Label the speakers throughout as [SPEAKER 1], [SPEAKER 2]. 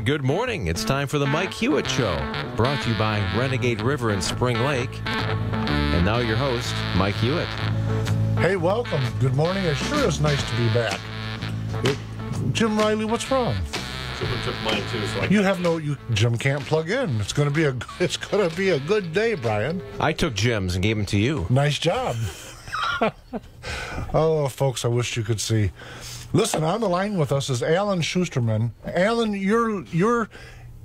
[SPEAKER 1] Good morning. It's time for the Mike Hewitt Show, brought to you by Renegade River and Spring Lake. And now your host, Mike Hewitt.
[SPEAKER 2] Hey, welcome. Good morning. It sure is nice to be back. Jim Riley, what's wrong?
[SPEAKER 3] Someone took mine too, so
[SPEAKER 2] Jim can't plug in. It's gonna be a good day, Brian.
[SPEAKER 1] I took Jim's and gave them to you.
[SPEAKER 2] Nice job. Oh, folks, I wish you could see. Listen, on the line with us is Alan Schusterman. Alan, you're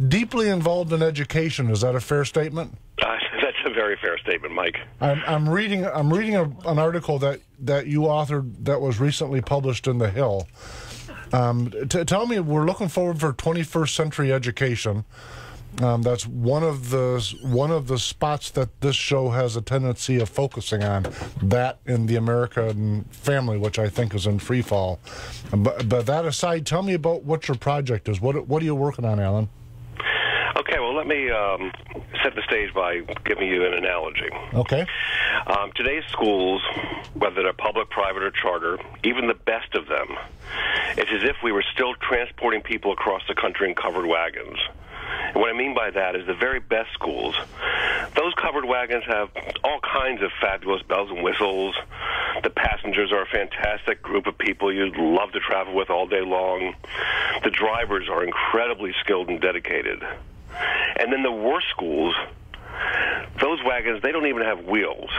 [SPEAKER 2] deeply involved in education. Is that a fair statement?
[SPEAKER 3] That's a very fair statement, Mike.
[SPEAKER 2] I'm reading an article that you authored that was recently published in The Hill. Tell me, we're looking forward for 21st century education. That's one of the spots that this show has a tendency of focusing on, that in the American family, which I think is in free fall. But that aside, tell me about what your project is. What are you working on, Alan?
[SPEAKER 3] Okay, well, let me set the stage by giving you an analogy.
[SPEAKER 2] Okay.
[SPEAKER 3] Today's schools, whether they're public, private, or charter, even the best of them, it's as if we were still transporting people across the country in covered wagons. And what I mean by that is the very best schools, those covered wagons have all kinds of fabulous bells and whistles. The passengers are a fantastic group of people you'd love to travel with all day long. The drivers are incredibly skilled and dedicated. And then the worst schools, those wagons, they don't even have wheels.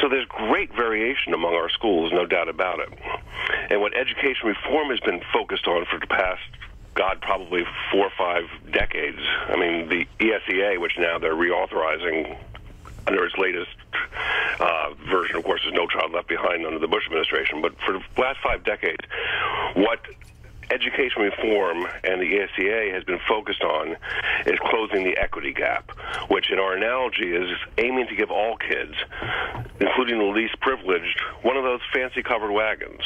[SPEAKER 3] So there's great variation among our schools, no doubt about it. And what education reform has been focused on for the past, probably 4 or 5 decades. I mean, the ESEA, which now they're reauthorizing under its latest version, of course, is No Child Left Behind under the Bush administration. But for the last 5 decades, what education reform and the ESEA has been focused on is closing the equity gap, which in our analogy is aiming to give all kids, including the least privileged, one of those fancy covered wagons.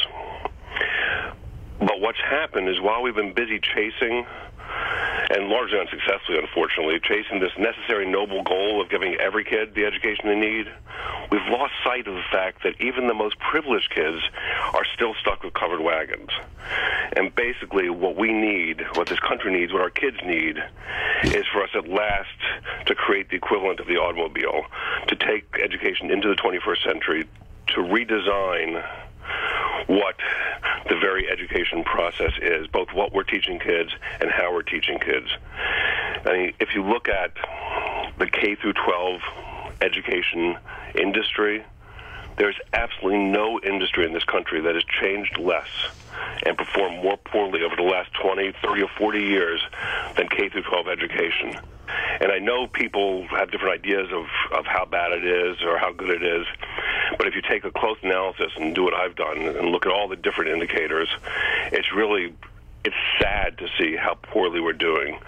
[SPEAKER 3] But what's happened is while we've been busy chasing, and largely unsuccessfully, unfortunately, chasing this necessary noble goal of giving every kid the education they need, we've lost sight of the fact that even the most privileged kids are still stuck with covered wagons. And basically what we need, what this country needs, what our kids need, is for us at last to create the equivalent of the automobile, to take education into the 21st century, to redesign what the very education process is, both what we're teaching kids and how we're teaching kids. I mean, if you look at the K through 12 education industry, there's absolutely no industry in this country that has changed less and performed more poorly over the last 20, 30, or 40 years than K through 12 education. And I know people have different ideas of how bad it is or how good it is, but if you take a close analysis and do what I've done and look at all the different indicators, it's sad to see how poorly we're doing.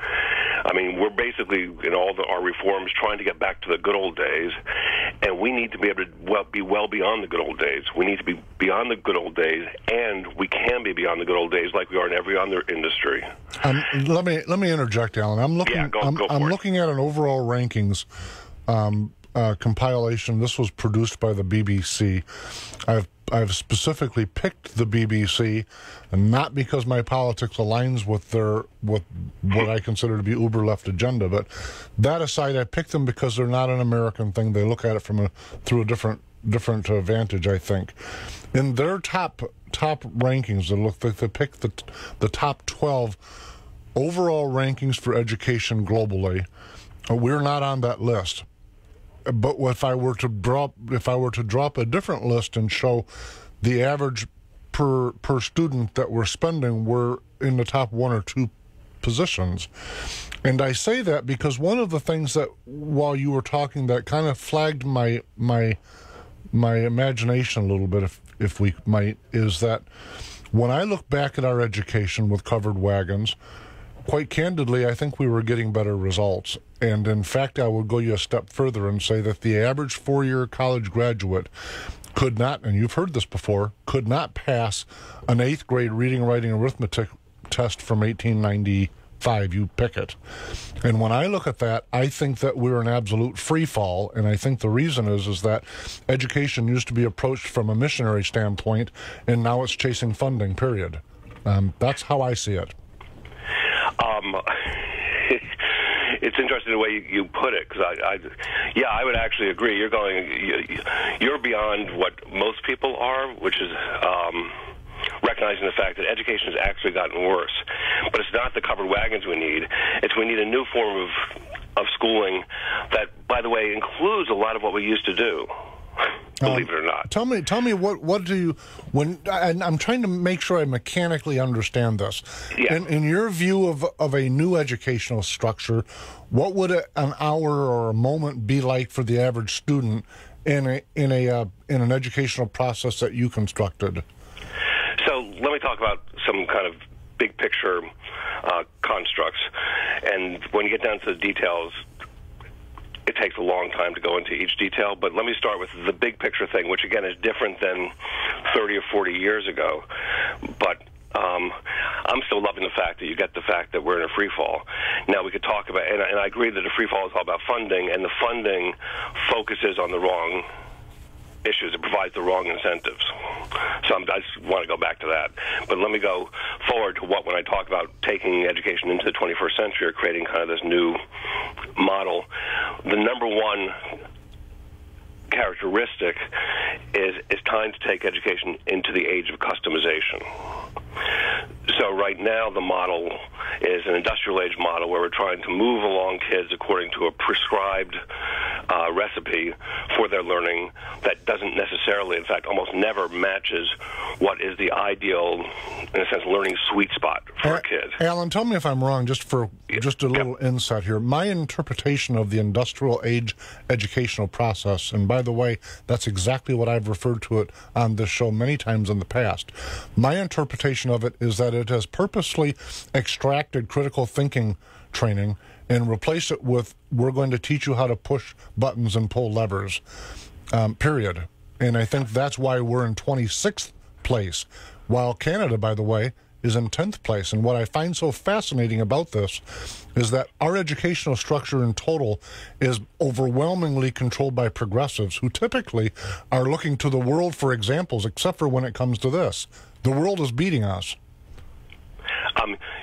[SPEAKER 3] I mean, we're basically, in all our reforms, trying to get back to the good old days, and we need to be able to be well beyond the good old days. We need to be beyond the good old days, and we can be beyond the good old days like we are in every other industry.
[SPEAKER 2] Let me interject, Alan. I'm looking at an overall rankings compilation. This was produced by the BBC. I've specifically picked the BBC, and not because my politics aligns with what I consider to be uber left agenda, but that aside, I picked them because they're not an American thing. They look at it through a different vantage, I think. In their top rankings, they picked the top 12 overall rankings for education globally. We're not on that list. But if I were to drop a different list and show the average per student that we're spending, we're in the top 1 or 2 positions. And I say that because one of the things that, while you were talking, that kind of flagged my imagination a little bit, if we might, is that when I look back at our education with covered wagons, quite candidly, I think we were getting better results. And in fact, I would go you a step further and say that the average 4-year college graduate could not, and you've heard this before, could not pass an 8th grade reading, writing, arithmetic test from 1895. You pick it. And when I look at that, I think that we're in absolute free fall. And I think the reason is that education used to be approached from a missionary standpoint, and now it's chasing funding, period. That's how I see it.
[SPEAKER 3] it's interesting the way you put it, because I would actually agree. You're beyond what most people are, which is recognizing the fact that education has actually gotten worse. But it's not the covered wagons we need. We need a new form of schooling that, by the way, includes a lot of what we used to do. Believe it or not.
[SPEAKER 2] Tell me what do you, and I'm trying to make sure I mechanically understand this.
[SPEAKER 3] Yeah.
[SPEAKER 2] In your view of a new educational structure, what would an hour or a moment be like for the average student in an educational process that you constructed?
[SPEAKER 3] So let me talk about some kind of big picture constructs, and when you get down to the details, it takes a long time to go into each detail, but let me start with the big picture thing, which again is different than 30 or 40 years ago. But I'm still loving the fact that you get the fact that we're in a free fall. Now we could talk about, and I agree that a free fall is all about funding, and the funding focuses on the wrong issues. It provides the wrong incentives. So I just want to go back to that. But let me go forward to when I talk about taking education into the 21st century or creating kind of this new model, the number one characteristic is time to take education into the age of customization. So right now the model is an industrial age model where we're trying to move along kids according to a prescribed recipe for their learning that doesn't necessarily, in fact, almost never matches what is the ideal, in a sense, learning sweet spot for a kid.
[SPEAKER 2] Alan, tell me if I'm wrong, just a little insight here. My interpretation of the industrial age educational process, and by the way, that's exactly what I've referred to it on this show many times in the past. My interpretation of it is that it has purposely extracted critical thinking training and replaced it with, we're going to teach you how to push buttons and pull levers, period. And I think that's why we're in 26th place, while Canada, by the way, is in 10th place. And what I find so fascinating about this is that our educational structure in total is overwhelmingly controlled by progressives who typically are looking to the world for examples, except for when it comes to this. The world is beating us.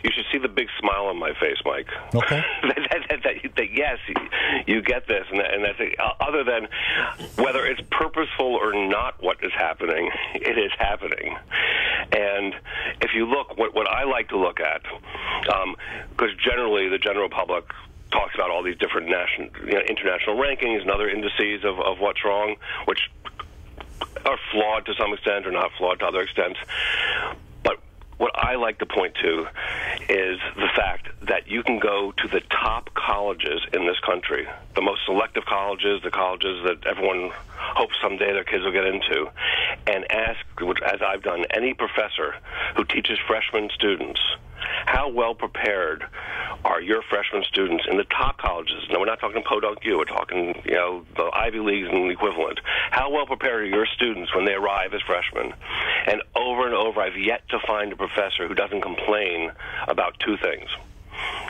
[SPEAKER 3] You should see the big smile on my face, Mike.
[SPEAKER 2] Okay.
[SPEAKER 3] that yes, you get this, and that's it. Other than whether it's purposeful or not, what is happening, it is happening. And if you look, what I like to look at, because generally the general public talks about all these different international rankings and other indices of what's wrong, which are flawed to some extent or not flawed to other extents. But what I like to point to is the fact that you can go to the top colleges in this country, the most selective colleges, the colleges that everyone hopes someday their kids will get into, and ask, as I've done, any professor who teaches freshman students, how well prepared are your freshman students in the top colleges? Now, we're not talking Podunk U. We're talking, the Ivy Leagues and the equivalent. How well prepared are your students when they arrive as freshmen? And over, I've yet to find a professor who doesn't complain about two things.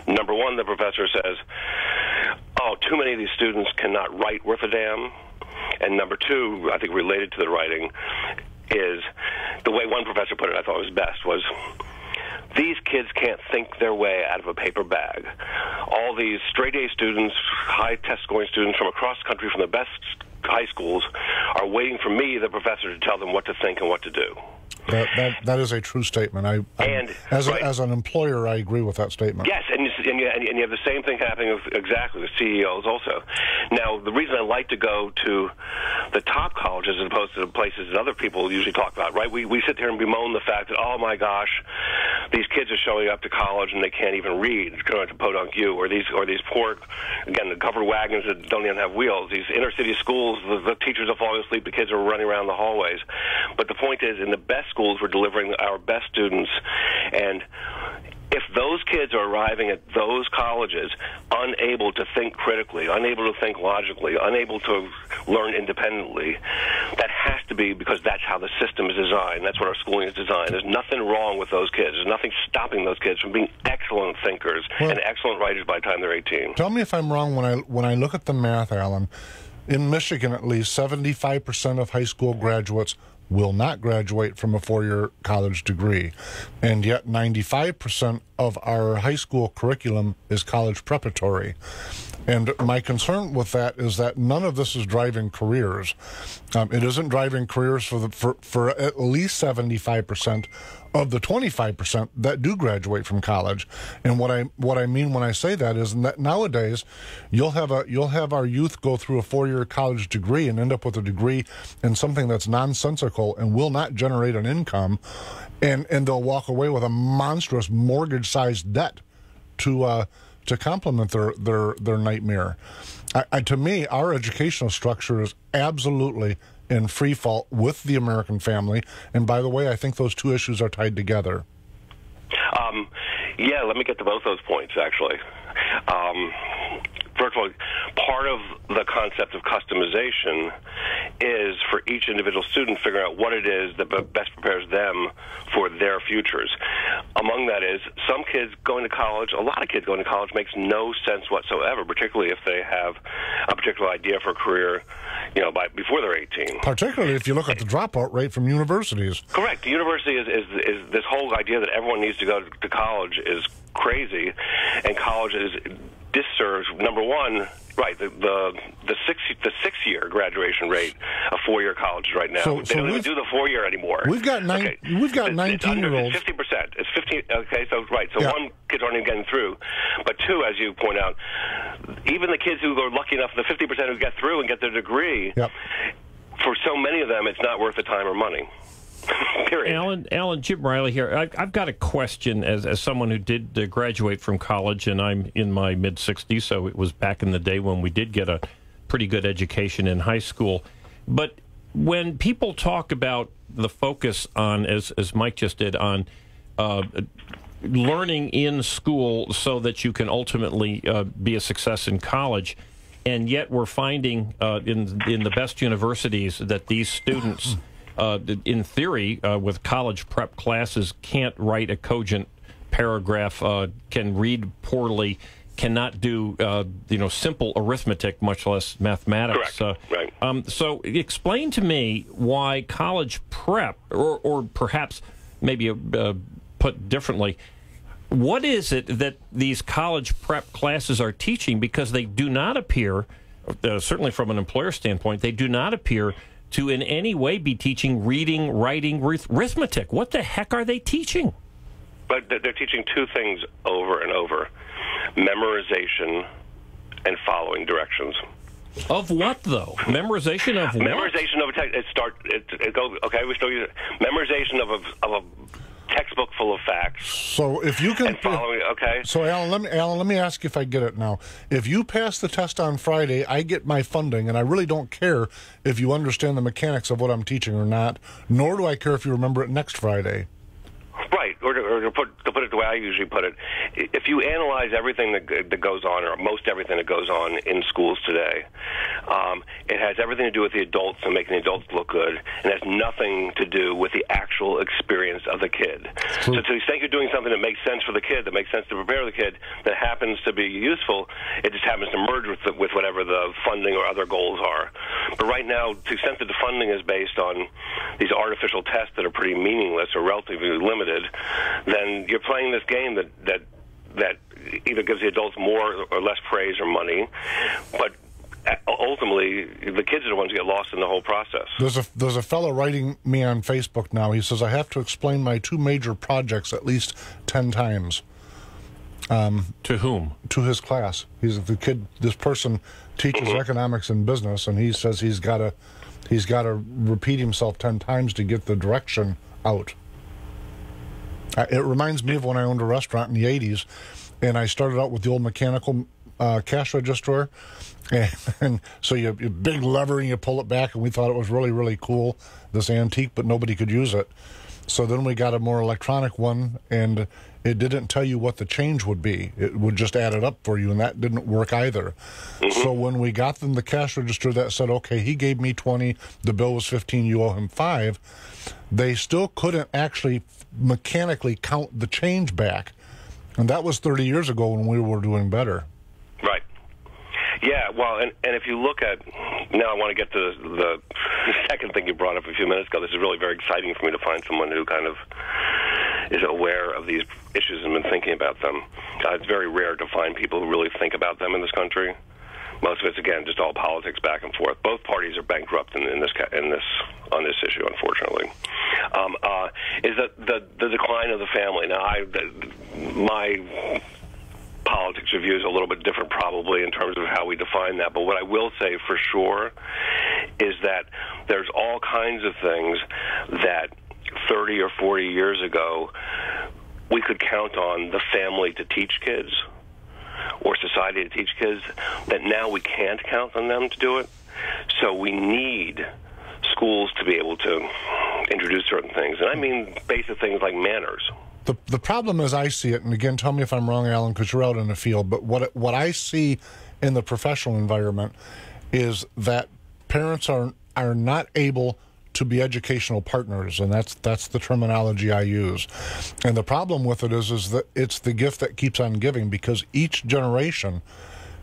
[SPEAKER 3] Number one, the professor says, too many of these students cannot write worth a damn. And number two, I think related to the writing, is the way one professor put it, I thought was best, was, these kids can't think their way out of a paper bag. All these straight-A students, high test-scoring students from across the country, from the best high schools, are waiting for me, the professor, to tell them what to think and what to do.
[SPEAKER 2] That is a true statement. As an employer, I agree with that statement.
[SPEAKER 3] Yes, and you have the same thing happening exactly with CEOs also. Now, the reason I like to go to the top colleges as opposed to the places that other people usually talk about, right? We sit here and bemoan the fact that, oh my gosh, these kids are showing up to college and they can't even read, going to Podunk U, or these poor, again, the covered wagons that don't even have wheels. These inner city schools, the teachers are falling asleep, the kids are running around the hallways. But the point is, in the best schools, we're delivering our best students, and if those kids are arriving at those colleges unable to think critically, unable to think logically, unable to learn independently, that has to be because that's how the system is designed. That's what our schooling is designed. There's nothing wrong with those kids. There's nothing stopping those kids from being excellent thinkers and excellent writers by the time they're 18.
[SPEAKER 2] Tell me if I'm wrong when I look at the math, Alan. In Michigan, at least, 75% of high school graduates will not graduate from a four-year college degree. And yet 95% of our high school curriculum is college preparatory. And my concern with that is that none of this is driving careers. It isn't driving careers for at least 75% of the 25% that do graduate from college. And what I mean when I say that is that nowadays you'll have our youth go through a four-year college degree and end up with a degree in something that's nonsensical and will not generate an income, and they'll walk away with a monstrous mortgage-sized debt to complement their nightmare. To me, our educational structure is absolutely in free fall with the American family. And by the way, I think those two issues are tied together.
[SPEAKER 3] Yeah, let me get to both those points, actually. First of all, part of the concept of customization is for each individual student figuring out what it is that best prepares them for their futures. Among that is some kids going to college, a lot of kids going to college makes no sense whatsoever, particularly if they have a particular idea for a career, before they're 18.
[SPEAKER 2] Particularly if you look at the dropout rate from universities.
[SPEAKER 3] Correct. The university is this whole idea that everyone needs to go to college is crazy, and college is disserves, number one, right, the 6-year graduation rate of four-year colleges right now. They don't even do the 4-year anymore.
[SPEAKER 2] We've got 19-year-olds.
[SPEAKER 3] It's 50%. It's 15. Okay, so right. So
[SPEAKER 2] yeah.
[SPEAKER 3] One, kids aren't even getting through, but two, as you point out, even the kids who are lucky enough, the 50% who get through and get their degree,
[SPEAKER 2] yep.
[SPEAKER 3] For so many of them, it's not worth the time or money. Period.
[SPEAKER 4] Alan, Jim Riley here. I've got a question as someone who did graduate from college, and I'm in my mid-60s, so it was back in the day when we did get a pretty good education in high school. But when people talk about the focus on, as Mike just did, on learning in school so that you can ultimately be a success in college, and yet we're finding in the best universities that these students in theory, with college prep classes, can't write a cogent paragraph, can read poorly, cannot do simple arithmetic, much less mathematics.
[SPEAKER 3] Correct. Right.
[SPEAKER 4] So explain to me why college prep, or perhaps maybe put differently, what is it that these college prep classes are teaching? Because they do not appear, certainly from an employer standpoint, they do not appear to in any way be teaching reading, writing, arithmetic. What the heck are they teaching?
[SPEAKER 3] But they're teaching two things over and over: memorization and following directions.
[SPEAKER 4] Of what, though? Memorization of what?
[SPEAKER 3] Memorization of a text. It goes. Okay, we still use it. Memorization of a textbook full of facts.
[SPEAKER 2] So if you can,
[SPEAKER 3] okay.
[SPEAKER 2] So Alan, let me ask you if I get it now. If you pass the test on Friday, I get my funding, and I really don't care if you understand the mechanics of what I'm teaching or not. Nor do I care if you remember it next Friday.
[SPEAKER 3] Right, or to put it the way I usually put it, if you analyze everything that goes on, or most everything that goes on in schools today, it has everything to do with the adults and making the adults look good, and has nothing to do with the actual experience of the kid. So to the extent you're doing something that makes sense for the kid, that makes sense to prepare the kid, that happens to be useful, it just happens to merge with whatever the funding or other goals are. But right now, to the extent that the funding is based on these artificial tests that are pretty meaningless or relatively limited, then you're playing this game that either gives the adults more or less praise or money, but ultimately the kids are the ones who get lost in the whole process.
[SPEAKER 2] There's a fellow writing me on Facebook now. He says, I have to explain my two major projects at least 10 times.
[SPEAKER 4] To whom?
[SPEAKER 2] To his class. This person teaches economics and business, and he says he's got to repeat himself 10 times to get the direction out. It reminds me of when I owned a restaurant in the 80s, and I started out with the old mechanical cash register, and so you big lever and you pull it back, and we thought it was really, really cool, this antique, but nobody could use it. So then we got a more electronic one, and it didn't tell you what the change would be. It would just add it up for you, and that didn't work either. So when we got them the cash register that said, okay, he gave me 20, the bill was 15, you owe him 5, they still couldn't actually mechanically count the change back. And that was 30 years ago when we were doing better.
[SPEAKER 3] Right. Yeah, well, and if you look at now I want to get to the second thing you brought up a few minutes ago. This is really very exciting for me to find someone who kind of is aware of these issues and been thinking about them. It's very rare to find people who really think about them in this country. Most of it's, again, just all politics back and forth. Both parties are bankrupt on this issue, unfortunately. Is that the decline of the family? Now, my politics review is a little bit different, probably, in terms of how we define that. But what I will say for sure is that there's all kinds of things that 30 or 40 years ago we could count on the family to teach kids, or society to teach kids, that now we can't count on them to do it. So we need schools to be able to introduce certain things. And I mean basic things like manners.
[SPEAKER 2] The problem as I see it, and again, tell me if I'm wrong, Alan, because you're out in the field, but what I see in the professional environment is that parents are not able to be educational partners, and that's the terminology I use. And the problem with it is that it's the gift that keeps on giving, because each generation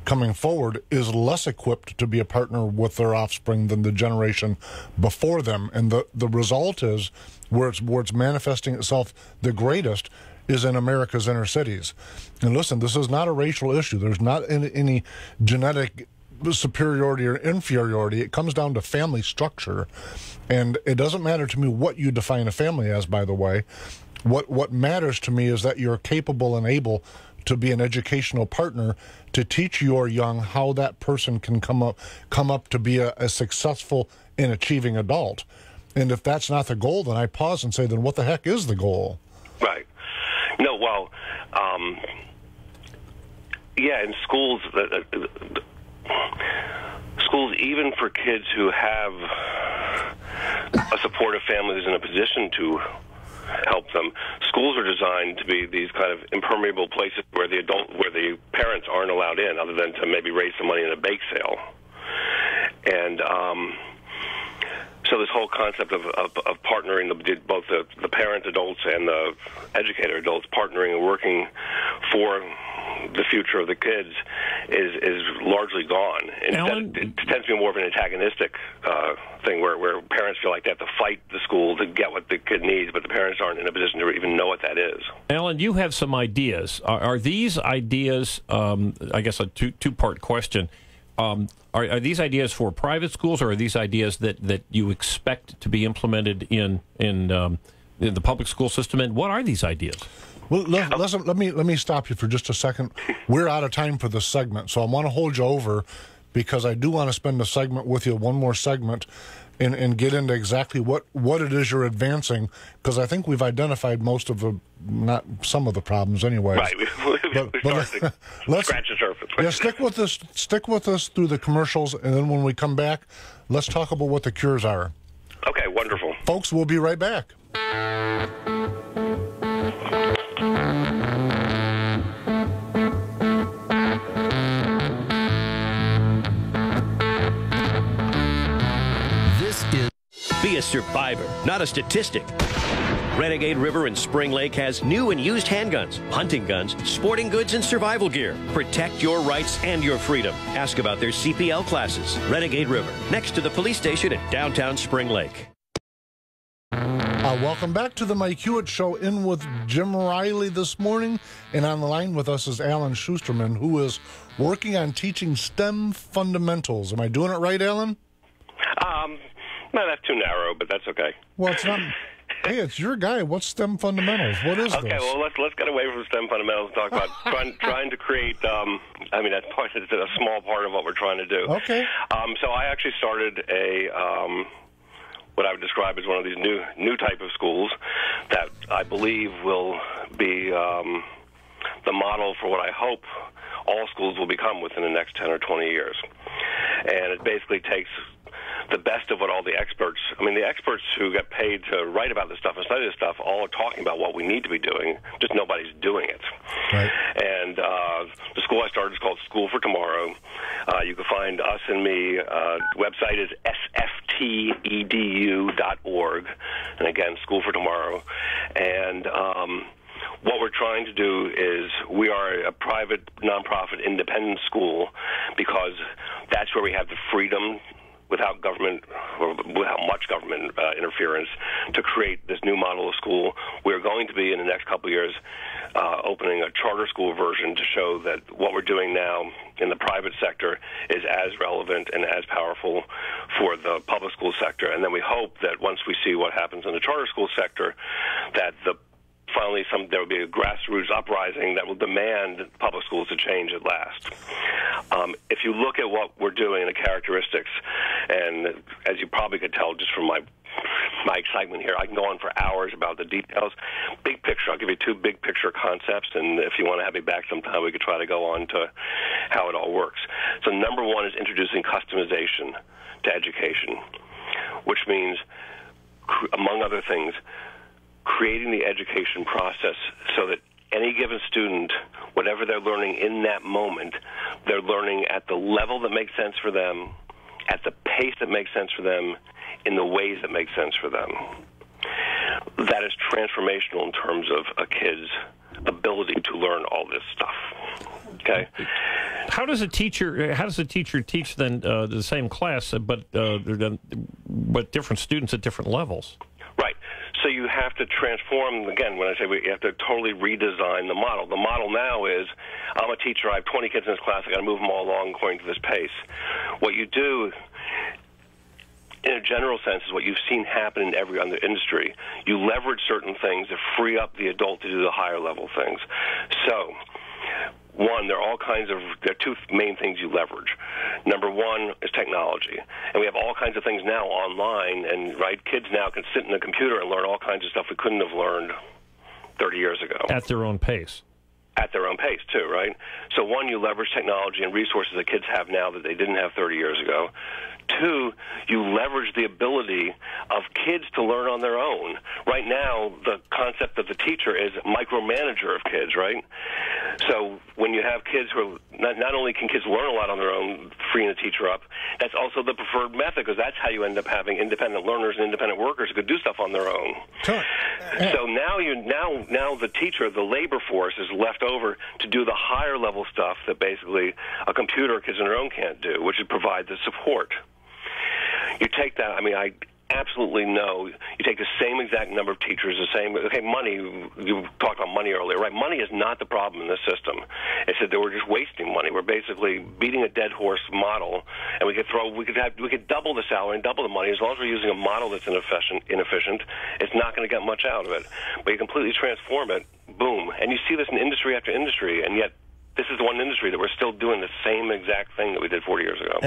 [SPEAKER 2] coming forward is less equipped to be a partner with their offspring than the generation before them. And the result is where it's manifesting itself the greatest is in America's inner cities. And listen, this is not a racial issue. There's not any genetic superiority or inferiority. It comes down to family structure. And it doesn't matter to me what you define a family as, by the way. What matters to me is that you're capable and able to be an educational partner to teach your young how that person can come up to be a successful and achieving adult. And if that's not the goal, then I pause and say, then what the heck is the goal?
[SPEAKER 3] Right. No, well, yeah, in schools, schools, even for kids who have a supportive family who's in a position to help them, schools are designed to be these kind of impermeable places where the parents aren't allowed in, other than to maybe raise some money in a bake sale. And so this whole concept of partnering both the parent adults and the educator adults, partnering and working for the future of the kids is largely gone.
[SPEAKER 4] Alan?
[SPEAKER 3] It tends to be more of an antagonistic thing where parents feel like they have to fight the school to get what the kid needs, but the parents aren't in a position to even know what that is.
[SPEAKER 4] Alan, you have some ideas. Are these ideas, I guess a two-part question, are these ideas for private schools, or are these ideas that you expect to be implemented in the public school system? And what are these ideas?
[SPEAKER 2] Well, listen, let me stop you for just a second. We're out of time for this segment, so I want to hold you over because I do want to spend a segment with you, one more segment, and get into exactly what it is you're advancing, because I think we've identified most of not some of the problems anyway.
[SPEAKER 3] Right. Let's scratch the surface.
[SPEAKER 2] Yeah, stick with us through the commercials, and then when we come back, let's talk about what the cures are.
[SPEAKER 3] Okay, wonderful.
[SPEAKER 2] Folks, we'll be right back.
[SPEAKER 5] Be a survivor, not a statistic. Renegade River in Spring Lake has new and used handguns, hunting guns, sporting goods, and survival gear. Protect your rights and your freedom. Ask about their CPL classes. Renegade River, next to the police station in downtown Spring Lake.
[SPEAKER 2] Welcome back to the Mike Hewitt Show, in with Jim Riley this morning. And on the line with us is Alan Schusterman, who is working on teaching STEM fundamentals. Am I doing it right, Alan?
[SPEAKER 3] No, that's too narrow, but that's okay.
[SPEAKER 2] Well, it's not. Hey, it's your guy. What's STEM fundamentals? What is this?
[SPEAKER 3] Okay, well, let's get away from STEM fundamentals and talk about trying to create. I mean, that's a small part of what we're trying to do.
[SPEAKER 2] Okay.
[SPEAKER 3] So I actually started what I would describe as one of these new type of schools that I believe will be the model for what I hope all schools will become within the next 10 or 20 years. And it basically takes the best of what all the experts, the experts who get paid to write about this stuff and study this stuff, all are talking about what we need to be doing, just nobody's doing it. Right. And the school I started is called School for Tomorrow. You can find us and me. Website is sftedu.org. And again, School for Tomorrow. And what we're trying to do is, we are a private, nonprofit, independent school because that's where we have the freedom without government, or without much government interference, to create this new model of school. We're going to be, in the next couple of years, opening a charter school version to show that what we're doing now in the private sector is as relevant and as powerful for the public school sector. And then we hope that once we see what happens in the charter school sector, that finally there will be a grassroots uprising that will demand public schools to change at last. If you look at what we're doing, the characteristics, and as you probably could tell just from my excitement here, I can go on for hours about the details. Big picture, I'll give you two big picture concepts, and if you want to have me back sometime, we could try to go on to how it all works. So number one is introducing customization to education, which means, among other things, creating the education process so that any given student, whatever they're learning in that moment, they're learning at the level that makes sense for them, at the pace that makes sense for them, in the ways that make sense for them. That is transformational in terms of a kid's ability to learn all this stuff. Okay.
[SPEAKER 4] How does a teacher teach then the same class, but different students at different levels?
[SPEAKER 3] Right. So you have to transform, again, when I say you have to totally redesign the model. The model now is, I'm a teacher, I have 20 kids in this class, I've got to move them all along according to this pace. What you do, in a general sense, is what you've seen happen in every other industry. You leverage certain things to free up the adult to do the higher level things. So, one, there are two main things you leverage. Number one is technology. And we have all kinds of things now online, and kids now can sit in a computer and learn all kinds of stuff we couldn't have learned 30 years ago.
[SPEAKER 4] At their own pace.
[SPEAKER 3] At their own pace, too, right? So one, you leverage technology and resources that kids have now that they didn't have 30 years ago. Two, you leverage the ability of kids to learn on their own. Right now, the concept of the teacher is micromanager of kids, right? So when you have kids who are, not only can kids learn a lot on their own, freeing the teacher up, that's also the preferred method, because that's how you end up having independent learners and independent workers who could do stuff on their own.
[SPEAKER 2] Sure.
[SPEAKER 3] So now the teacher, the labor force, is left over to do the higher level stuff that basically a computer or kids on their own can't do, which is provide the support. You take that, I absolutely know, you take the same exact number of teachers, money, you talked about money earlier, right? Money is not the problem in this system. It's that we're just wasting money. We're basically beating a dead horse model, and we could double the salary and double the money. As long as we're using a model that's inefficient, it's not going to get much out of it. But you completely transform it, boom. And you see this in industry after industry, and yet this is the one industry that we're still doing the same exact thing that we did 40 years ago.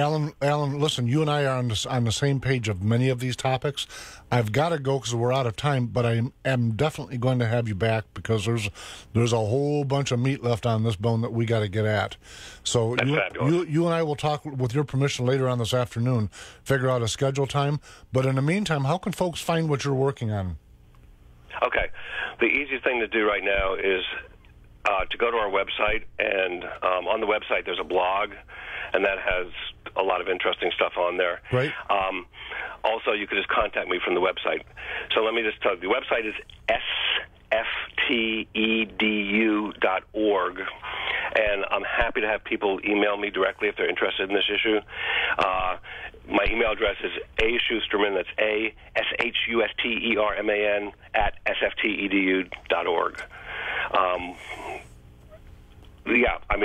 [SPEAKER 2] Alan, listen, you and I are on the same page of many of these topics. I've got to go because we're out of time, but I am definitely going to have you back because there's a whole bunch of meat left on this bone that we got to get at. So you and I will talk, with your permission, later on this afternoon, figure out a schedule time. But in the meantime, how can folks find what you're working on?
[SPEAKER 3] Okay. The easiest thing to do right now is to go to our website, and on the website there's a blog, and that has a lot of interesting stuff on there.
[SPEAKER 2] Right.
[SPEAKER 3] Also, you could just contact me from the website. So let me just tell you, the website is sftedu.org, and I'm happy to have people email me directly if they're interested in this issue. My email address is aschusterman, that's ASHUSTERMAN, @sftedu.org. Yeah, I'm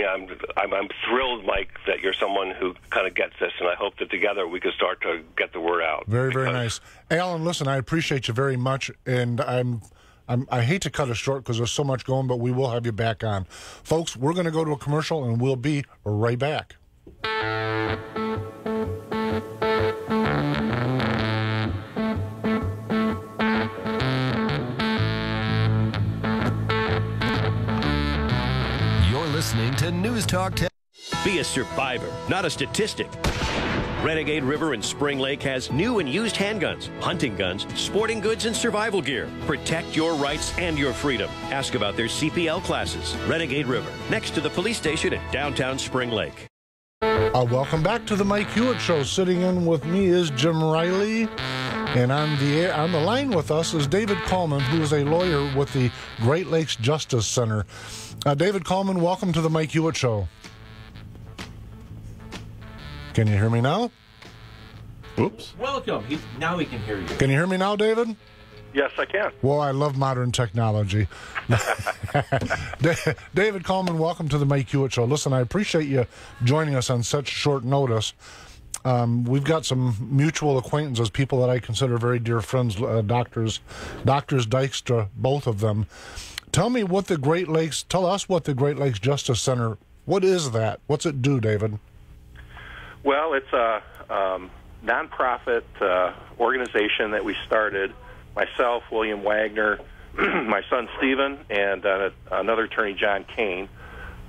[SPEAKER 3] thrilled, Mike, that you're someone who kind of gets this, and I hope that together we can start to get the word out.
[SPEAKER 2] Very, very nice. Alan, listen, I appreciate you very much, and I hate to cut it short because there's so much going, but we will have you back on. Folks, we're going to go to a commercial, and we'll be right back.
[SPEAKER 6] Listening to News Talk 10.
[SPEAKER 5] Be a survivor, not a statistic. Renegade River in Spring Lake has new and used handguns, hunting guns, sporting goods, and survival gear. Protect your rights and your freedom. Ask about their CPL classes. Renegade River, next to the police station in downtown Spring Lake.
[SPEAKER 2] Welcome back to the Mike Hewitt Show. Sitting in with me is Jim Riley. And on the line with us is David Coleman, who is a lawyer with the Great Lakes Justice Center. David Coleman, welcome to the Mike Hewitt Show. Can you hear me now? Oops.
[SPEAKER 1] Welcome. Now he can hear you.
[SPEAKER 2] Can you hear me now, David?
[SPEAKER 3] Yes, I can.
[SPEAKER 2] Well, I love modern technology. David Coleman, welcome to the Mike Hewitt Show. Listen, I appreciate you joining us on such short notice. We've got some mutual acquaintances, people that I consider very dear friends, Doctors Dykstra, both of them. Tell us what the Great Lakes Justice Center, what is that? What's it do, David?
[SPEAKER 7] Well, it's a nonprofit organization that we started, myself, William Wagner, my son Stephen, and another attorney, John Kane,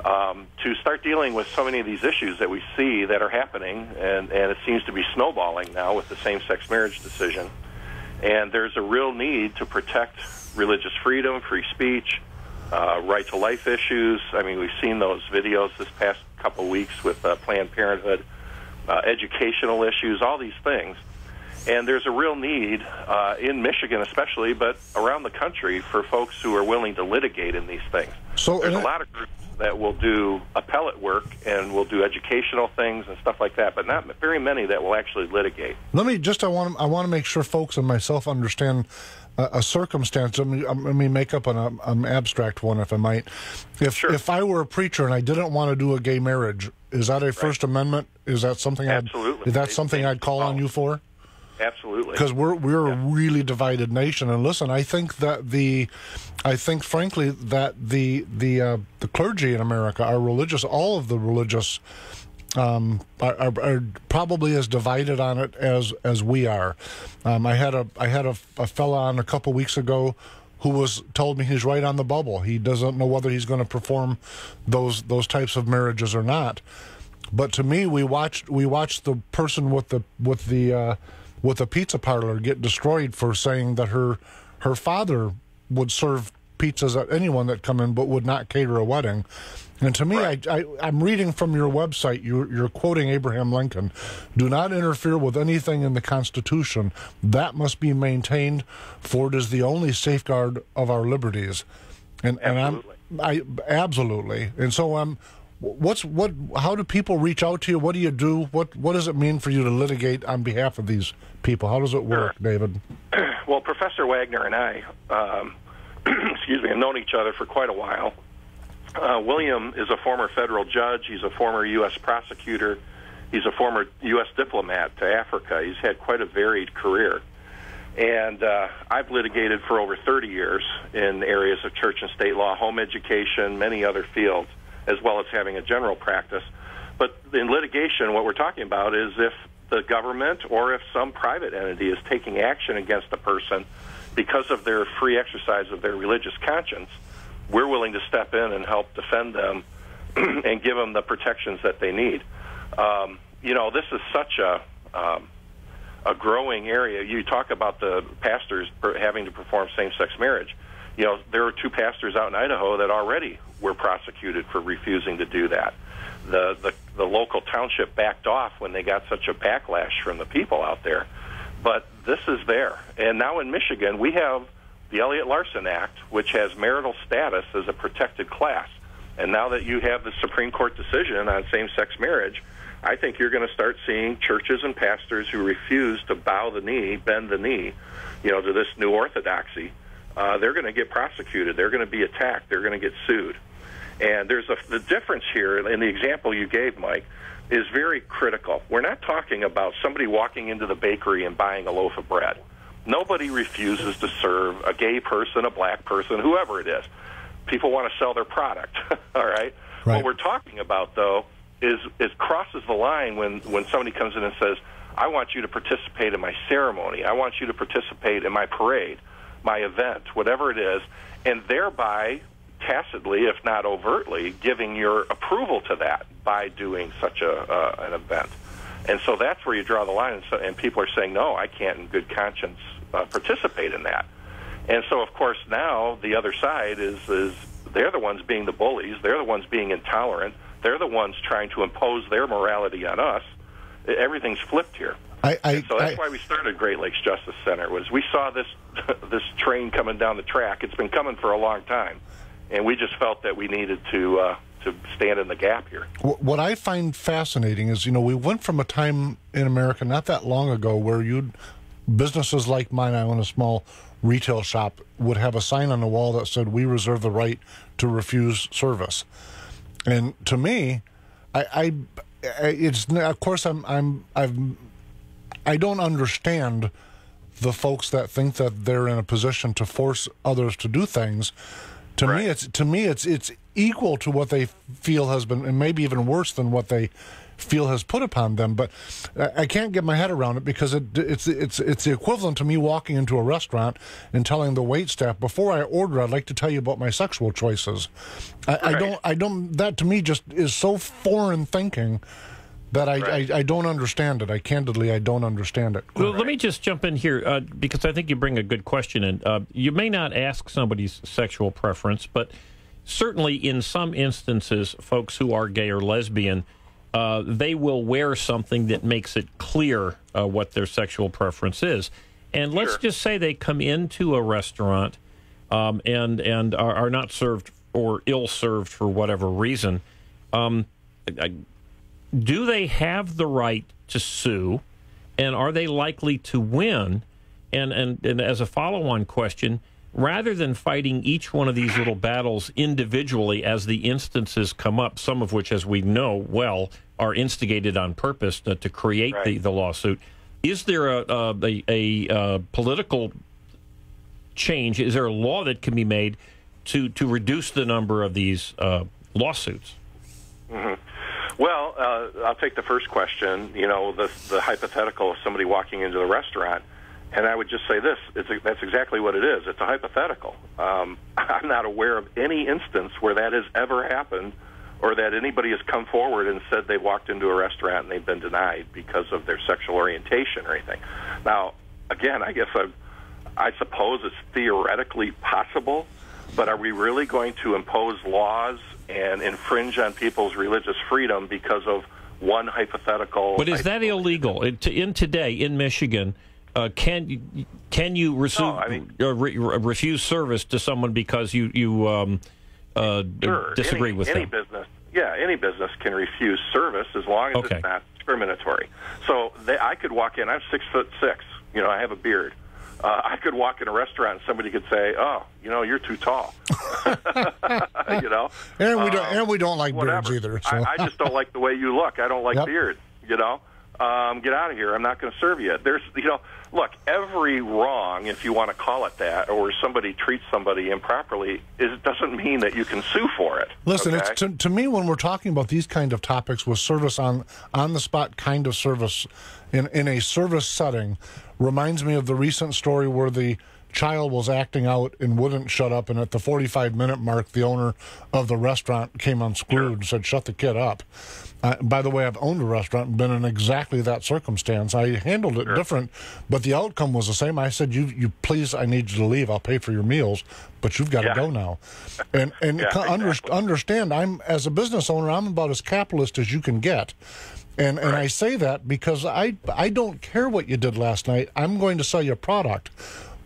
[SPEAKER 7] to start dealing with so many of these issues that we see that are happening, and it seems to be snowballing now with the same-sex marriage decision. And there's a real need to protect religious freedom, free speech, right to life issues. I mean, we've seen those videos this past couple of weeks with Planned Parenthood, educational issues, all these things. And there's a real need in Michigan especially, but around the country, for folks who are willing to litigate in these things. So there's a lot of groups that will do appellate work and will do educational things and stuff like that, but not very many that will actually litigate.
[SPEAKER 2] I want to make sure folks and myself understand a circumstance. Let me make up an abstract one, if I might. If I were a preacher and I didn't want to do a gay marriage, is that a First Amendment? Is that something
[SPEAKER 7] Absolutely.
[SPEAKER 2] I'd call on you for?
[SPEAKER 7] Absolutely.
[SPEAKER 2] Because we're a really divided nation, and listen, I think frankly that the clergy in America, our religious, all of the religious, are probably as divided on it as we are. I had a fella on a couple weeks ago who told me he's right on the bubble. He doesn't know whether he's going to perform those types of marriages or not. But to me, we watched the person with the pizza parlor get destroyed for saying that her father would serve pizzas at anyone that come in, but would not cater a wedding. And to me, I'm reading from your website, you're quoting Abraham Lincoln, "Do not interfere with anything in the Constitution. That must be maintained, for it is the only safeguard of our liberties." And absolutely. And so how do people reach out to you? What do you do? What does it mean for you to litigate on behalf of these people? How does it work, David?
[SPEAKER 7] Well, Professor Wagner and I, have known each other for quite a while. William is a former federal judge. He's a former U.S. prosecutor. He's a former U.S. diplomat to Africa. He's had quite a varied career. And I've litigated for over 30 years in areas of church and state law, home education, many other fields, as well as having a general practice. But in litigation, what we're talking about is if the government or if some private entity is taking action against a person because of their free exercise of their religious conscience, we're willing to step in and help defend them and give them the protections that they need. This is such a growing area. You talk about the pastors having to perform same-sex marriage. There are 2 pastors out in Idaho that already were prosecuted for refusing to do that. The local township backed off when they got such a backlash from the people out there. But this is there. And now in Michigan, we have the Elliott-Larsen Act, which has marital status as a protected class. And now that you have the Supreme Court decision on same-sex marriage, I think you're going to start seeing churches and pastors who refuse to bend the knee, to this new orthodoxy. They're going to get prosecuted. They're going to be attacked. They're going to get sued. And the difference here, in the example you gave, Mike, is very critical. We're not talking about somebody walking into the bakery and buying a loaf of bread. Nobody refuses to serve a gay person, a black person, whoever it is. People want to sell their product, all right? What we're talking about, though, is crosses the line when somebody comes in and says, I want you to participate in my ceremony. I want you to participate in my parade, my event, whatever it is, and thereby tacitly, if not overtly, giving your approval to that by doing such an event. And so that's where you draw the line, and people are saying, no, I can't in good conscience participate in that. And so, of course, now the other side is they're the ones being the bullies. They're the ones being intolerant. They're the ones trying to impose their morality on us. Everything's flipped here. So that's why we started Great Lakes Justice Center. Was we saw this train coming down the track. It's been coming for a long time. and we just felt that we needed to stand in the gap here.
[SPEAKER 2] What I find fascinating is, we went from a time in America not that long ago where businesses like mine, I own a small retail shop, would have a sign on the wall that said, "We reserve the right to refuse service." And to me, I don't understand the folks that think that they're in a position to force others to do things. To me, it's equal to what they feel has been, and maybe even worse than what they feel has put upon them. But I can't get my head around it, because it's the equivalent to me walking into a restaurant and telling the waitstaff, before I order, I'd like to tell you about my sexual choices. I don't. That to me just is so foreign thinking that I don't understand it. I don't understand it.
[SPEAKER 4] Well, let me just jump in here, because I think you bring a good question in. You may not ask somebody's sexual preference, but certainly in some instances, folks who are gay or lesbian, they will wear something that makes it clear what their sexual preference is. And let's just say they come into a restaurant and are not served or ill-served for whatever reason. Do they have the right to sue, and are they likely to win? And as a follow-on question, rather than fighting each one of these little battles individually as the instances come up, some of which, as we know well, are instigated on purpose to create the lawsuit, is there a political change? Is there a law that can be made to reduce the number of these lawsuits?
[SPEAKER 7] Mm-hmm. Well, I'll take the first question, the hypothetical of somebody walking into the restaurant, and I would just say this, that's exactly what it is. It's a hypothetical. I'm not aware of any instance where that has ever happened, or that anybody has come forward and said they walked into a restaurant and they've been denied because of their sexual orientation or anything. Now, again, I guess I suppose it's theoretically possible, but are we really going to impose laws and infringe on people's religious freedom because of one hypothetical?
[SPEAKER 4] But is that illegal? Today in Michigan, can you refuse service to someone because you disagree with them?
[SPEAKER 7] Any business can refuse service as long as it's not discriminatory. So I could walk in. I'm 6'6". I have a beard. I could walk in a restaurant and somebody could say, "Oh, you're too tall."
[SPEAKER 2] And we don't like beards either. So.
[SPEAKER 7] I just don't like the way you look. I don't like beard. Get out of here. I'm not going to serve you. There's, look, every wrong, if you want to call it that, or somebody treats somebody improperly, it doesn't mean that you can sue for it.
[SPEAKER 2] Listen, it's to me, when we're talking about these kind of topics with service on the spot kind of service in a service setting, reminds me of the recent story where the child was acting out and wouldn't shut up, and at the 45-minute mark, the owner of the restaurant came unscrewed and said, "Shut the kid up." By the way, I've owned a restaurant and been in exactly that circumstance. I handled it different, but the outcome was the same. I said, you please, I need you to leave. I'll pay for your meals, but you've got to go now. And understand, as a business owner, I'm about as capitalist as you can get. And I say that because I don't care what you did last night. I'm going to sell you a product.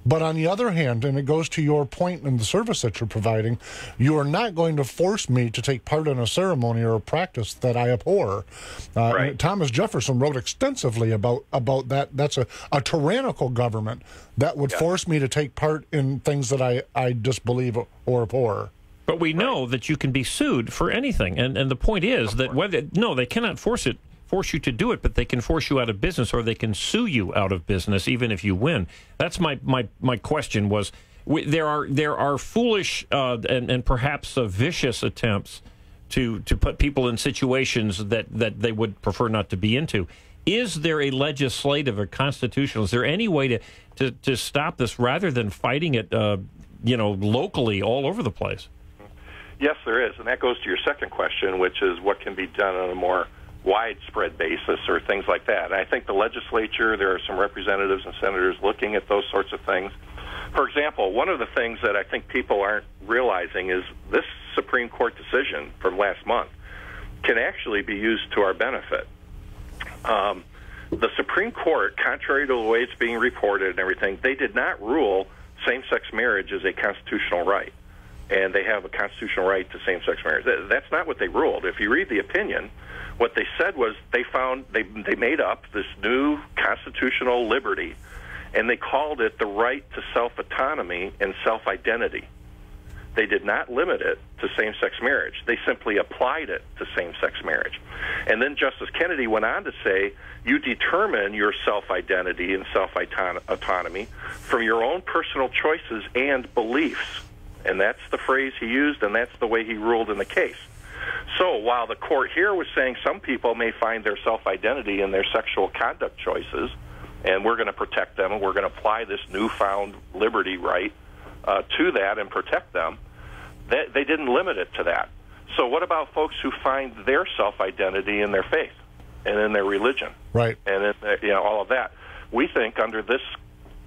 [SPEAKER 2] But on the other hand, and it goes to your point in the service that you're providing, you are not going to force me to take part in a ceremony or a practice that I abhor. Thomas Jefferson wrote extensively about that. That's a tyrannical government that would force me to take part in things that I disbelieve or abhor.
[SPEAKER 4] But we know that you can be sued for anything. And the point is that they cannot force you to do it, but they can force you out of business, or they can sue you out of business, even if you win. That's my question was, there are foolish and perhaps vicious attempts to put people in situations that they would prefer not to be into. Is there a legislative or constitutional, is there any way to stop this rather than fighting it locally all over the place?
[SPEAKER 7] Yes, there is, and that goes to your second question, which is what can be done on a more widespread basis or things like that. And I think the legislature, there are some representatives and senators looking at those sorts of things. For example, one of the things that I think people aren't realizing is this Supreme Court decision from last month can actually be used to our benefit. The Supreme Court, contrary to the way it's being reported and everything, they did not rule same-sex marriage as a constitutional right. and they have a constitutional right to same-sex marriage. That's not what they ruled. If you read the opinion, what they said was they made up this new constitutional liberty, and they called it the right to self-autonomy and self-identity. They did not limit it to same-sex marriage. They simply applied it to same-sex marriage. And then Justice Kennedy went on to say, you determine your self-identity and self-autonomy from your own personal choices and beliefs. And that's the phrase he used, and that's the way he ruled in the case. So while the court here was saying some people may find their self-identity in their sexual conduct choices, and we're going to protect them, and we're going to apply this newfound liberty right to that and protect them, they didn't limit it to that. So what about folks who find their self-identity in their faith and in their religion?
[SPEAKER 2] Right.
[SPEAKER 7] And in, all of that. We think under this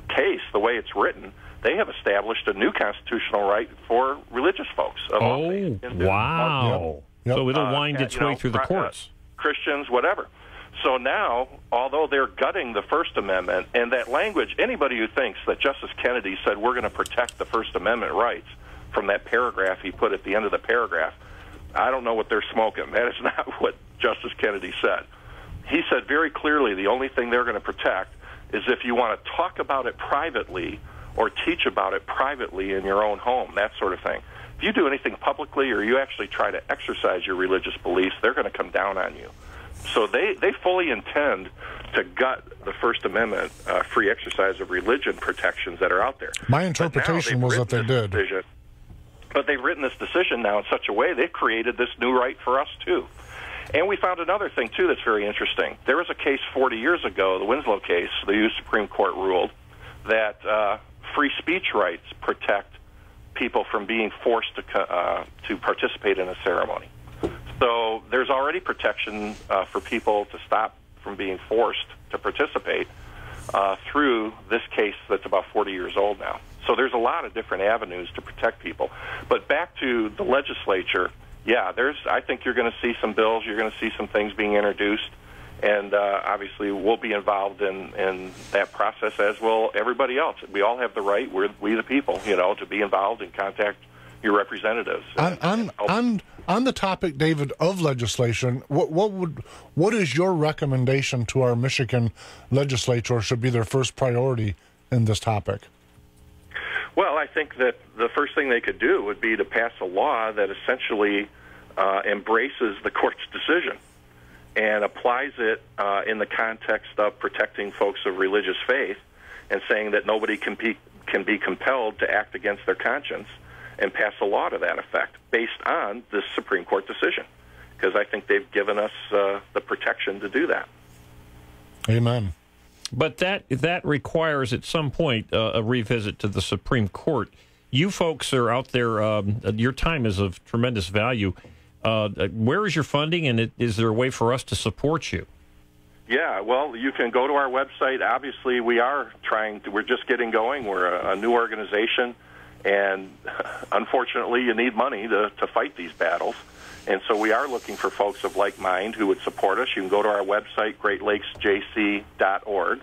[SPEAKER 7] case, the way it's written, they have established a new constitutional right for religious folks.
[SPEAKER 4] Oh, wow.
[SPEAKER 2] Yep.
[SPEAKER 4] So it'll wind its way through the courts.
[SPEAKER 7] Christians, whatever. So now, although they're gutting the First Amendment, and that language, anybody who thinks that Justice Kennedy said we're going to protect the First Amendment rights from that paragraph he put at the end of the paragraph, I don't know what they're smoking. That is not what Justice Kennedy said. He said very clearly the only thing they're going to protect is if you want to talk about it privately or teach about it privately in your own home, that sort of thing. If you do anything publicly or you actually try to exercise your religious beliefs, they're going to come down on you. So they fully intend to gut the First Amendment free exercise of religion protections that are out there.
[SPEAKER 2] My interpretation was that they did.
[SPEAKER 7] But they've written this decision now in such a way they've created this new right for us, too. And we found another thing, too, that's very interesting. There was a case 40 years ago, the Winslow case, the U.S. Supreme Court ruled that free speech rights protect people from being forced to participate in a ceremony. So there's already protection for people to stop from being forced to participate through this case that's about 40 years old now. So there's a lot of different avenues to protect people. But back to the legislature, yeah, I think you're going to see some bills, you're going to see some things being introduced, and obviously we'll be involved in that process, as will everybody else. We all have the right, we the people, to be involved and contact your representatives.
[SPEAKER 2] On the topic, David, of legislation, what is your recommendation to our Michigan legislature should be their first priority in this topic?
[SPEAKER 7] Well, I think that the first thing they could do would be to pass a law that essentially embraces the court's decision and applies it in the context of protecting folks of religious faith and saying that nobody can be compelled to act against their conscience, and pass a law to that effect based on this Supreme Court decision, because I think they've given us the protection to do that.
[SPEAKER 2] Amen.
[SPEAKER 4] But that requires at some point a revisit to the Supreme Court. You folks are out there. Your time is of tremendous value. Where is your funding, and is there a way for us to support you?
[SPEAKER 7] Yeah, well, you can go to our website. Obviously, we're just getting going. We're a new organization. And unfortunately, you need money to fight these battles. And so we are looking for folks of like mind who would support us. You can go to our website, greatlakesjc.org,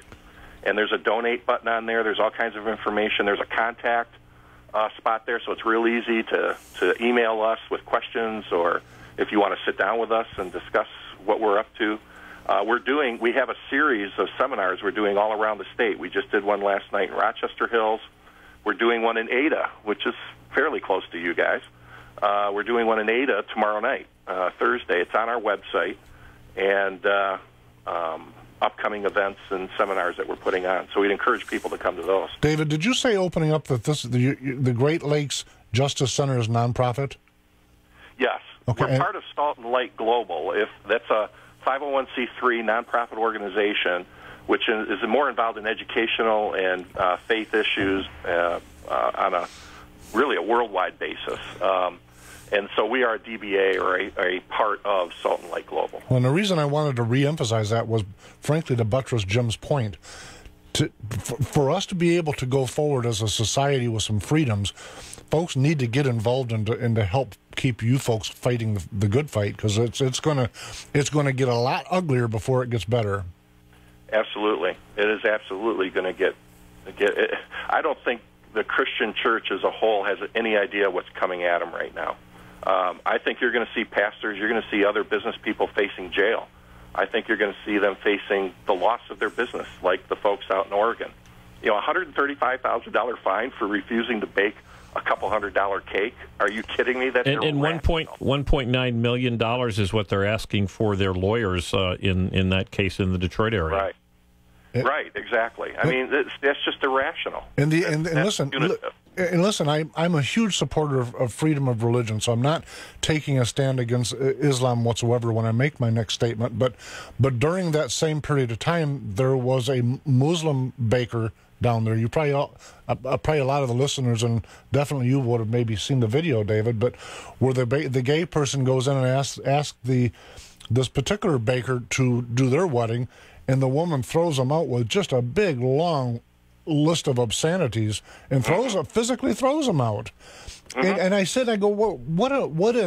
[SPEAKER 7] and there's a donate button on there. There's all kinds of information. There's a contact spot there, so it's real easy to email us with questions, or if you want to sit down with us and discuss what we're up to. We have a series of seminars we're doing all around the state. We just did one last night in Rochester Hills. We're doing one in Ada, which is fairly close to you guys. We're doing one in Ada tomorrow night, Thursday. It's on our website, and upcoming events and seminars that we're putting on. So we'd encourage people to come to those. David,
[SPEAKER 2] did you say opening up that the Great Lakes Justice Center is nonprofit?
[SPEAKER 7] Yes. Okay. We're part of Salton Lake Global. That's a 501c3 nonprofit organization, which is more involved in educational and faith issues on a worldwide basis. And so we are a DBA, or a part of Salton Lake Global.
[SPEAKER 2] Well, and the reason I wanted to reemphasize that was, frankly, to buttress Jim's point. For us to be able to go forward as a society with some freedoms, folks need to get involved and to help keep you folks fighting the good fight, because it's going to get a lot uglier before it gets better.
[SPEAKER 7] Absolutely. It is absolutely going to get it. I don't think the Christian church as a whole has any idea what's coming at them right now. I think you're going to see pastors, you're going to see other business people facing jail. I think you're going to see them facing the loss of their business, like the folks out in Oregon. $135,000 fine for refusing to bake a couple $100 cake. Are you kidding me? That's
[SPEAKER 4] and $1.9 million is what they're asking for their lawyers in that case in the Detroit area.
[SPEAKER 7] Right. Right, exactly. I mean, that's just irrational.
[SPEAKER 2] And listen, I'm a huge supporter of freedom of religion, so I'm not taking a stand against Islam whatsoever when I make my next statement. But during that same period of time, there was a Muslim baker down there. You probably a lot of the listeners, and definitely you would have maybe seen the video, David. But where the gay person goes in and asks this particular baker to do their wedding. And the woman throws them out with just a big, long list of obscenities and physically throws them out. And I go, what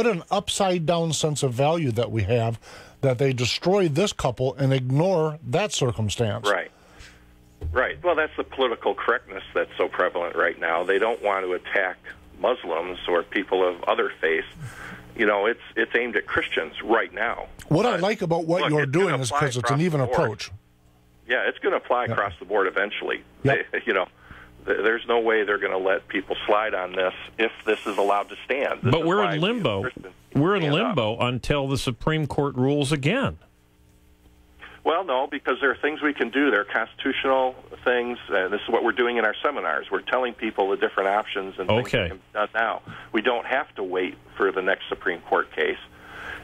[SPEAKER 2] an upside down sense of value that we have, that they destroy this couple and ignore that circumstance.
[SPEAKER 7] Right. Well, that's the political correctness that's so prevalent right now. They don't want to attack Muslims or people of other faiths. It's aimed at Christians right now.
[SPEAKER 2] What I like about what you're doing is because it's an even approach.
[SPEAKER 7] Yeah, it's going to apply across the board eventually.
[SPEAKER 2] Yep.
[SPEAKER 7] There's no way they're going to let people slide on this if this is allowed to stand.
[SPEAKER 4] But we're in limbo. We're in limbo until the Supreme Court rules again.
[SPEAKER 7] Well, no, because there are things we can do. There are constitutional things. This is what we're doing in our seminars. We're telling people the different options and things that can be done now. We don't have to wait for the next Supreme Court case.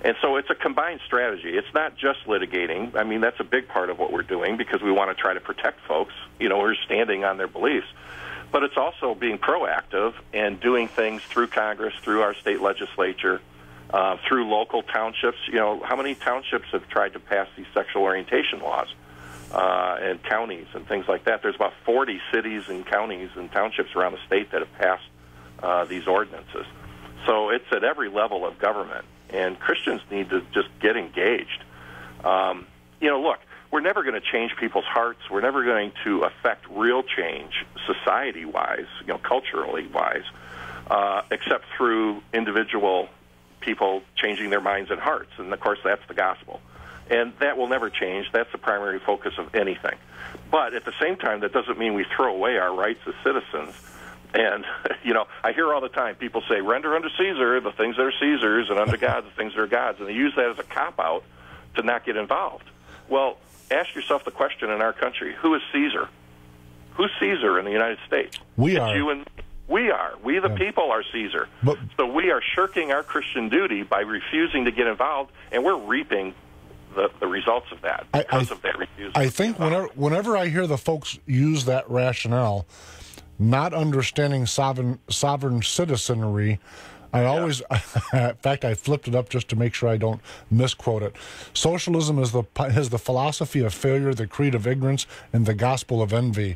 [SPEAKER 7] And so it's a combined strategy. It's not just litigating. I mean, that's a big part of what we're doing because we want to try to protect folks, who are standing on their beliefs. But it's also being proactive and doing things through Congress, through our state legislature, through local townships. How many townships have tried to pass these sexual orientation laws, and counties and things like that? There's about 40 cities and counties and townships around the state that have passed these ordinances. So it's at every level of government, and Christians need to just get engaged. Look, we're never going to change people's hearts. We're never going to affect real change society-wise, culturally-wise, except through individual people changing their minds and hearts. And, of course, that's the gospel. And that will never change. That's the primary focus of anything. But at the same time, that doesn't mean we throw away our rights as citizens. And, I hear all the time people say, render unto Caesar the things that are Caesar's and unto God the things that are God's. And they use that as a cop-out to not get involved. Well, ask yourself the question in our country, who is Caesar? Who's Caesar in the United States?
[SPEAKER 2] We are.
[SPEAKER 7] You and we are. We, the people, are Caesar. So we are shirking our Christian duty by refusing to get involved, and we're reaping the results of that because of that refusal. I think
[SPEAKER 2] whenever I hear the folks use that rationale, not understanding sovereign citizenry, I always, in fact, I flipped it up just to make sure I don't misquote it. Socialism is the philosophy of failure, the creed of ignorance, and the gospel of envy.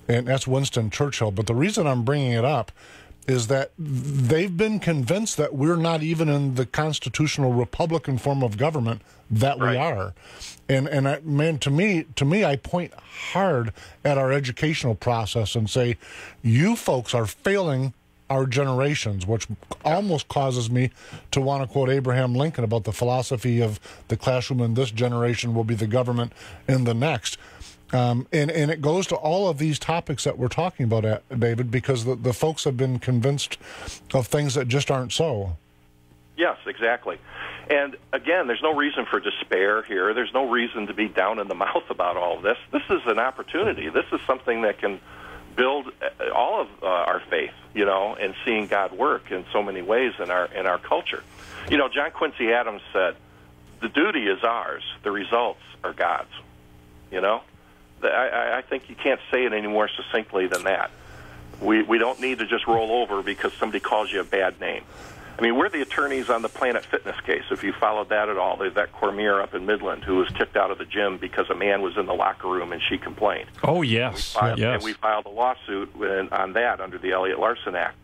[SPEAKER 2] And that's Winston Churchill. But the reason I'm bringing it up is that they've been convinced that we're not even in the constitutional Republican form of government that we are. And to me, I point hard at our educational process and say, you folks are failing our generations, which almost causes me to want to quote Abraham Lincoln about the philosophy of the classroom in this generation will be the government in the next. And it goes to all of these topics that we're talking about, David, because the folks have been convinced of things that just aren't so.
[SPEAKER 7] Yes, exactly. And again, there's no reason for despair here. There's no reason to be down in the mouth about all of this. This is an opportunity. This is something that can build all of our faith, and seeing God work in so many ways in our culture. John Quincy Adams said, "The duty is ours. The results are God's." I think you can't say it any more succinctly than that. We don't need to just roll over because somebody calls you a bad name. I mean, we're the attorneys on the Planet Fitness case, if you followed that at all. There's that Cormier up in Midland who was kicked out of the gym because a man was in the locker room and she complained.
[SPEAKER 4] Oh, yes.
[SPEAKER 7] And we filed a lawsuit on that under the Elliott-Larsen Act.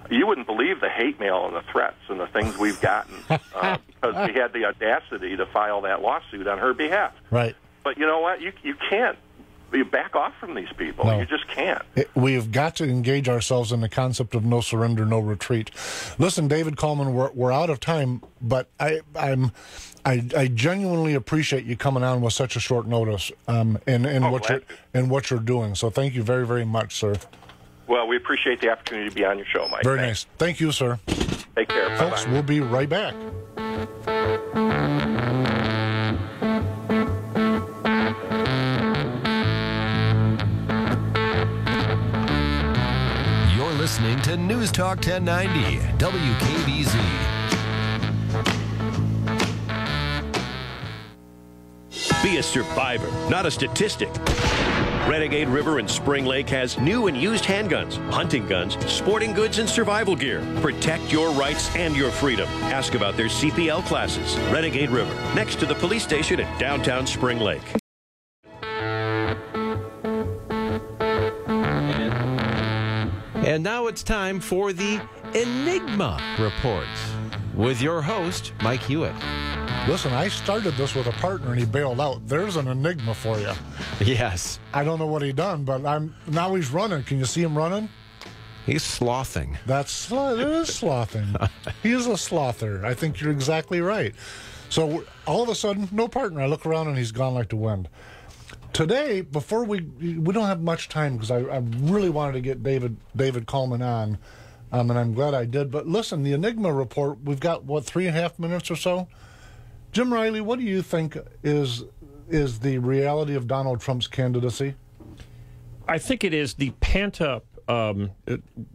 [SPEAKER 7] You wouldn't believe the hate mail and the threats and the things we've gotten because we had the audacity to file that lawsuit on her behalf.
[SPEAKER 2] Right.
[SPEAKER 7] But you know what? You can't you back off from these people.
[SPEAKER 2] No.
[SPEAKER 7] You just can't.
[SPEAKER 2] We've got to engage ourselves in the concept of no surrender, no retreat. Listen, David Coleman, we're out of time, but I genuinely appreciate you coming on with such a short notice, and what you're doing. So thank you very, very much, sir.
[SPEAKER 7] Well, we appreciate the opportunity to be on your show, Mike.
[SPEAKER 2] Very nice. Thank you, sir.
[SPEAKER 7] Take care.
[SPEAKER 2] Folks,
[SPEAKER 7] Bye-bye.
[SPEAKER 2] we'll be right back.
[SPEAKER 6] You're listening to News Talk 1090, WKBZ.
[SPEAKER 5] Be a survivor, not a statistic. Renegade River and Spring Lake has new and used handguns, hunting guns, sporting goods, and survival gear. Protect your rights and your freedom. Ask about their CPL classes. Renegade River, next to the police station at downtown Spring Lake.
[SPEAKER 1] And now it's time for the Enigma Report with your host, Mike Hewitt.
[SPEAKER 2] Listen, I started this with a partner and he bailed out. There's an enigma for you.
[SPEAKER 1] Yes.
[SPEAKER 2] I don't know what he done, but now he's running. Can you see him running?
[SPEAKER 1] He's slothing.
[SPEAKER 2] It is slothing. He is a slother. I think you're exactly right. So all of a sudden, no partner. I look around and he's gone like the wind. Today, before we don't have much time because I really wanted to get David Coleman on, and I'm glad I did. But listen, the Enigma Report, we've got, 3.5 minutes or so? Jim Riley, what do you think is the reality of Donald Trump's candidacy?
[SPEAKER 4] I think it is the pent-up,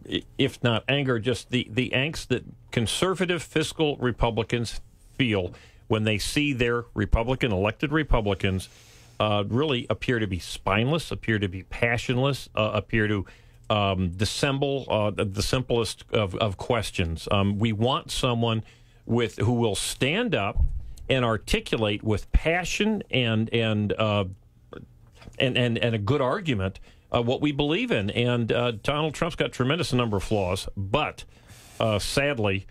[SPEAKER 4] if not anger, just the angst that conservative fiscal Republicans feel when they see their elected Republicans really appear to be spineless, appear to be passionless, appear to dissemble the simplest of questions. We want someone who will stand up and articulate with passion and a good argument what we believe in. And Donald Trump's got a tremendous number of flaws, but sadly,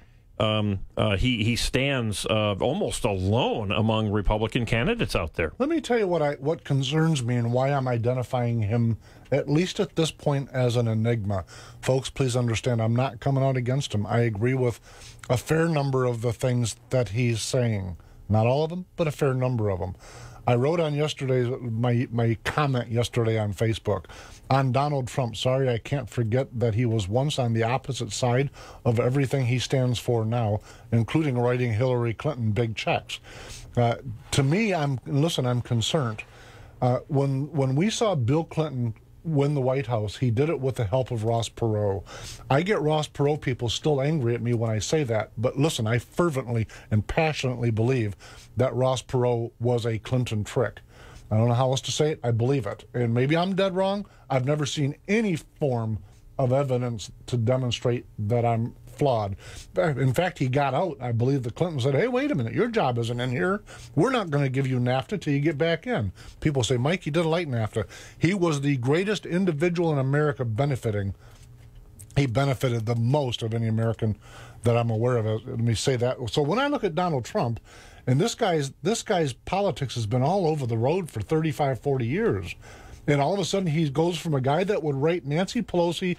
[SPEAKER 4] he stands almost alone among Republican candidates out there.
[SPEAKER 2] Let me tell you what concerns me and why I'm identifying him, at least at this point, as an enigma. Folks, please understand, I'm not coming out against him. I agree with a fair number of the things that he's saying. Not all of them, but a fair number of them. I wrote on my comment yesterday on Facebook on Donald Trump. Sorry, I can't forget that he was once on the opposite side of everything he stands for now, including writing Hillary Clinton big checks. To me, I'm concerned. When we saw Bill Clinton win the White House, he did it with the help of Ross Perot. I get Ross Perot people still angry at me when I say that, but listen, I fervently and passionately believe that Ross Perot was a Clinton trick. I don't know how else to say it. I believe it. And maybe I'm dead wrong. I've never seen any form of evidence to demonstrate that I'm flawed. In fact, he got out. I believe the Clintons said, hey, wait a minute, your job isn't in here. We're not going to give you NAFTA till you get back in. People say, Mike, you didn't like NAFTA. He was the greatest individual in America benefiting. He benefited the most of any American that I'm aware of. Let me say that. So when I look at Donald Trump, and this guy's politics has been all over the road for 35, 40 years. And all of a sudden he goes from a guy that would write Nancy Pelosi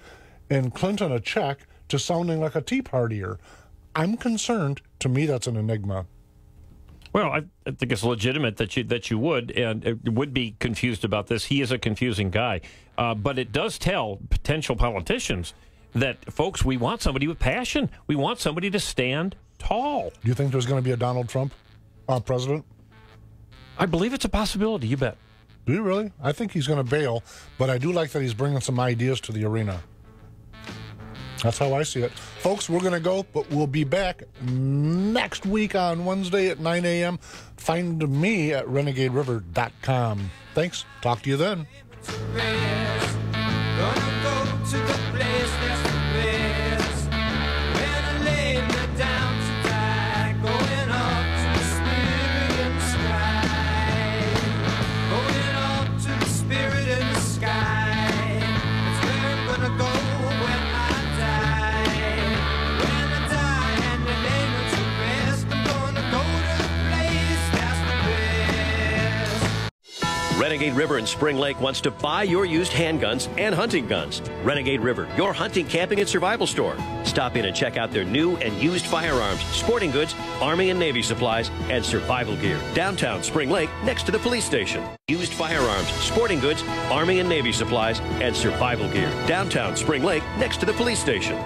[SPEAKER 2] and Clinton a check to sounding like a Tea Partier. I'm concerned. To me, that's an enigma.
[SPEAKER 4] Well, I think it's legitimate that you would be confused about this. He is a confusing guy. But it does tell potential politicians that, folks, we want somebody with passion. We want somebody to stand tall.
[SPEAKER 2] Do you think there's going to be a Donald Trump president?
[SPEAKER 4] I believe it's a possibility, you bet.
[SPEAKER 2] Do you really? I think he's going to bail, but I do like that he's bringing some ideas to the arena. That's how I see it. Folks, we're going to go, but we'll be back next week on Wednesday at 9 a.m. Find me at renegaderiver.com. Thanks. Talk to you then.
[SPEAKER 5] Renegade River in Spring Lake wants to buy your used handguns and hunting guns. Renegade River, your hunting, camping, and survival store. Stop in and check out their new and used firearms, sporting goods, Army and Navy supplies, and survival gear. Downtown Spring Lake, next to the police station. Used firearms, sporting goods, Army and Navy supplies, and survival gear. Downtown Spring Lake, next to the police station.